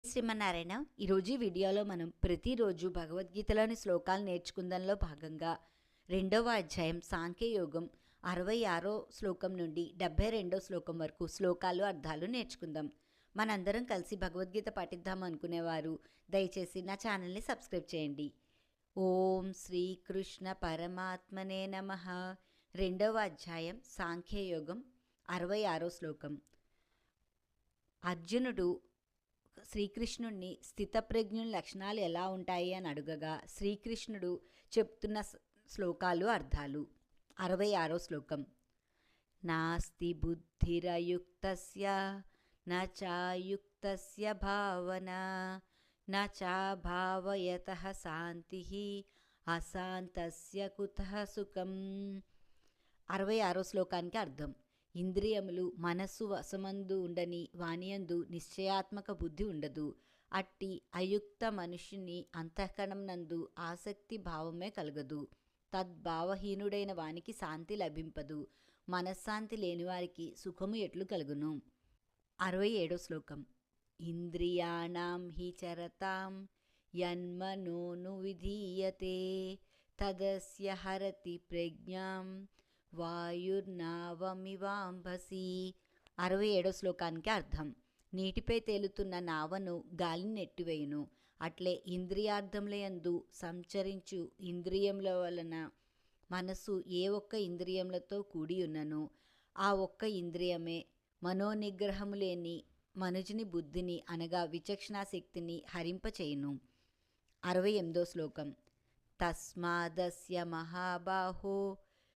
శ్రీమన్నారాయణ. ఈరోజు ఈ వీడియోలో మనం ప్రతిరోజు భగవద్గీతలోని శ్లోకాలు నేర్చుకుందంలో భాగంగా రెండవ అధ్యాయం సాంఖ్యయోగం 66 శ్లోకం నుండి 72 శ్లోకం వరకు శ్లోకాలు అర్థాలు నేర్చుకుందాం. మనందరం కలిసి భగవద్గీత పఠిద్దాం అనుకునేవారు దయచేసి నా ఛానల్ని సబ్స్క్రైబ్ చేయండి. ఓం శ్రీకృష్ణ పరమాత్మనే నమః. రెండవ అధ్యాయం సాంఖ్యయోగం 66 శ్లోకం. అర్జునుడు శ్రీకృష్ణుణ్ణి స్థితప్రజ్ఞుని లక్షణాలు ఎలా ఉంటాయి అని అడుగగా శ్రీకృష్ణుడు చెప్తున్న శ్లోకాలు అర్థాలు. 66 శ్లోకం. నాస్తి బుద్ధిరయుక్తస్య నచాయుక్తస్య భావన నచాభావయతః శాంతిః అశాంతస్య కుతః సుఖం. 66 శ్లోకానికి అర్థం. ఇంద్రియములు మనస్సు వశమందు ఉండని వానియందు నిశ్చయాత్మక బుద్ధి ఉండదు. అట్టి అయుక్త మనుష్యుని అంతఃకరణం నందు ఆసక్తి భావమే కలగదు. తద్భావహీనుడైన వానికి శాంతి లభింపదు. మనశ్శాంతి లేనివారికి సుఖము ఎట్లు కలుగును. 67 శ్లోకం. ఇంద్రియాణం హి చరతాం యన్మనోను విధీయతే తదస్య హరతి ప్రజ్ఞాం వాయుర్నావమివాంభసి. 67 శ్లోకానికి అర్థం. నీటిపై తేలుతున్న నావను గాలిని నెట్టివేయును. అట్లే ఇంద్రియార్థములయందు సంచరించు ఇంద్రియముల వలన మనస్సు ఏ ఒక్క ఇంద్రియములతో కూడి ఉన్నను ఆ ఒక్క ఇంద్రియమే మనోనిగ్రహము లేని మనుజుని బుద్ధిని అనగా విచక్షణా శక్తిని హరింపచేయును. 68 శ్లోకం. తస్మాదస్య మహాబాహో